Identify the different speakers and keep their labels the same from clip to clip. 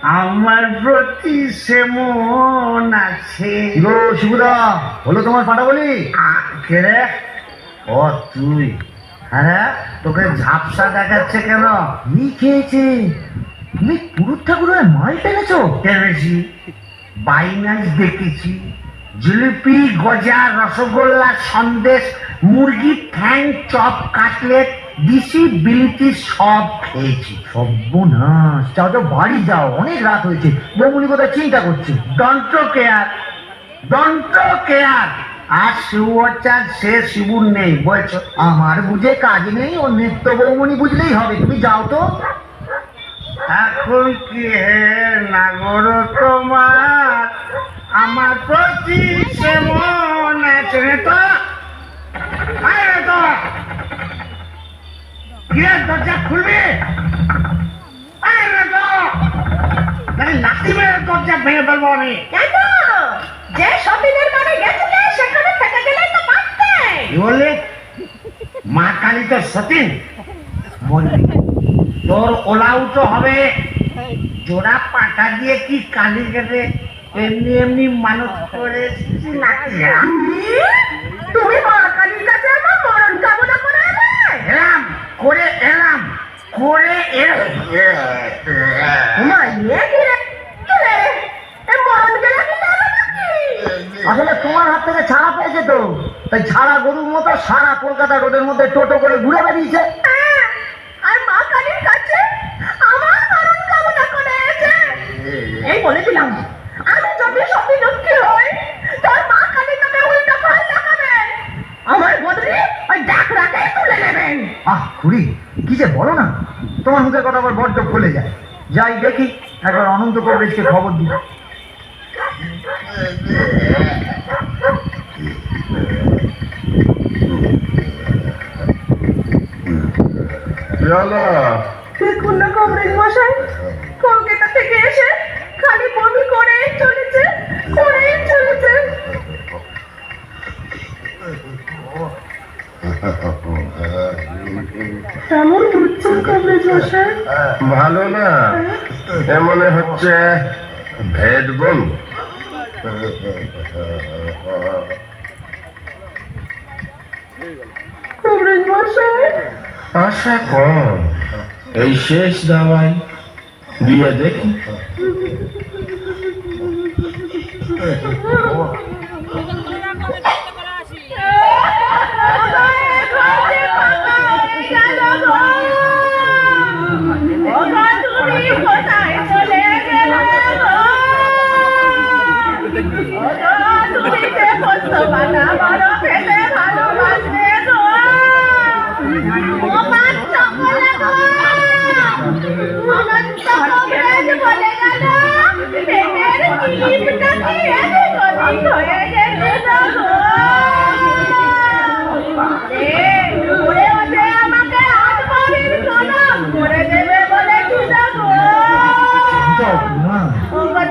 Speaker 1: আমার প্রতি সেমন আছে।
Speaker 2: গো শিবুদা, হলো তোমার ফাটা বলি?
Speaker 1: কে রে? ও তুই? হ্যাঁ, তোকে ঝাপসা দেখাচ্ছে কেন?
Speaker 2: কি খেয়েছে? তুমি পুরুষ ঠাকুরের মাল টেনেছো?
Speaker 1: টেনেছি, বাইনাস দেখেছি, জিলিপি, গজা, রসগোল্লা, সন্দেশ, মুরগির ঠ্যাং, চপ, কাটলেট, দিশি, বিলিতি সব খেয়েছি।
Speaker 2: সর্বনাশ, যাও যাও বাড়ি যাও, অনেক রাত হয়েছে। বৌমনি কোথায় চিন্তা করছে?
Speaker 1: Don't care, don't care. আর শিবচাঁদ সে শিবুর নেই, বলছো?
Speaker 2: আমার বুঝে কাজ নেই, ও নিত্য বৌমনি বুঝলেই হবে। তুমি যাও তো।
Speaker 1: এখন কি হে নাগর তোমার আমার প্রতি সেমন আছে তো? আরে তো গিয়ে দরজা খুলবি? আরে তো লাঠি মেরে দরজা ভেঙে ফেলবো আমি।
Speaker 3: কেন? যে সতীনের বাড়ি গেছিলে সেখানে থেকে গেলে তো পারতে।
Speaker 1: কি বললি? মা কালী তো সতীন বললি? তোর ওলাউটো হবে জোড়া পাটা দিয়ে কি কালী কেটে এমনি এমনি মানুষ করে এসেছি নাকি?
Speaker 3: তুমি মা কালীর কাছে আমার মরণ কামনা করে এলে?
Speaker 1: এলাম করে এলাম করে
Speaker 3: মা ইয়ে ঘিরে গেলে এ মরণ গেলে কি যাবে নাকি?
Speaker 2: আসলে তোমার হাত থেকে ছাড়া পেয়েছে তো, তাই ছাড়া গরুর মতো সারা কলকাতা রোডের মধ্যে টোটো করে ঘুরে বেরিয়েছে।
Speaker 3: হ্যাঁ, আর মা কালীর কাছে আমার মরণ কামনা করে এসে এই বলেছিলাম আমি যদি সতী লক্ষ্মী হই তোর মা কালী তোকে উল্টো করে দেখাবেন, আমার বদলে ওই ডাক রাখে তুলে নেবেন।
Speaker 2: খুড়ি, কি যে বলো না, তোমার মুখের কথা আবার বড্ড খুলে যায়। যাই দেখি, একবার অনন্ত কবরেজকে খবর দিই।
Speaker 3: দেখুন না কবরেজ মশাই, কলকাতা থেকে এসে খালি বমি করেই চলেছে, করেই চলেছে। কেমন বুঝছেন কবরেজ মশাই?
Speaker 4: ভালো না, মনে হচ্ছে ভেদ বোন।
Speaker 3: কবরেজ মশাই
Speaker 4: আশা কম, এই শেষ দাওয়াই দিয়ে দেখি।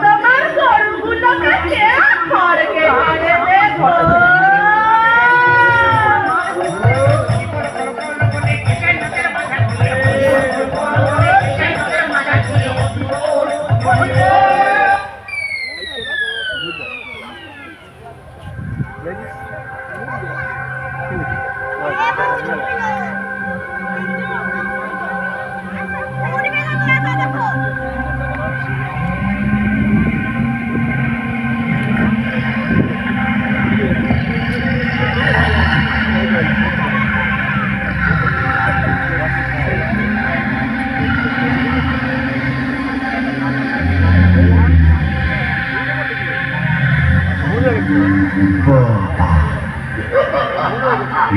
Speaker 3: তোমার গরুগুলোকে খড়কে মেরে দেখো।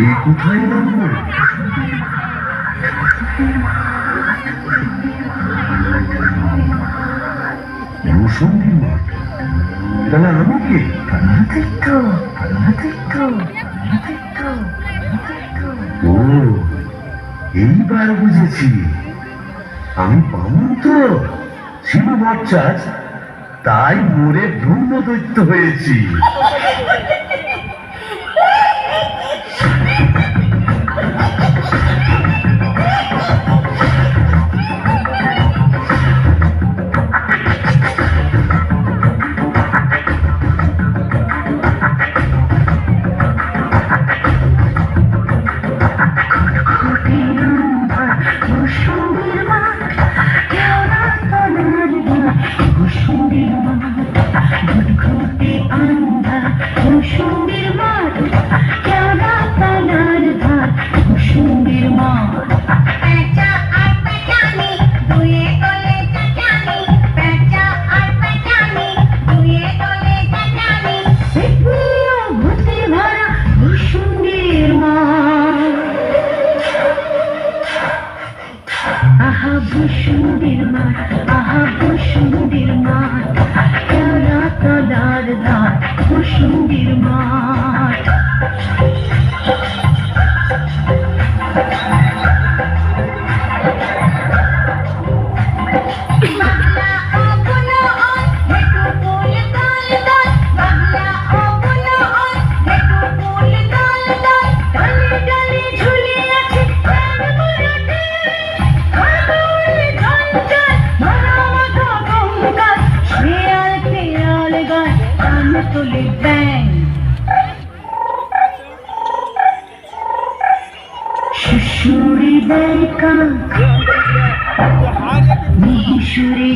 Speaker 2: এই কোথায় নামবো? তাহলে আমি কি? ও, এইবার বুঝেছি, আমি বামুন তো, শিব বচ্চাস, তাই মোরে ব্রহ্ম দৈত্য হয়েছি।
Speaker 3: বসুন্দির মাঠ আহা বসুন্দির মাঠ খেলা তলার ধার বসুন্দির মাঠ সুরে দেয় কান মিহি সুরে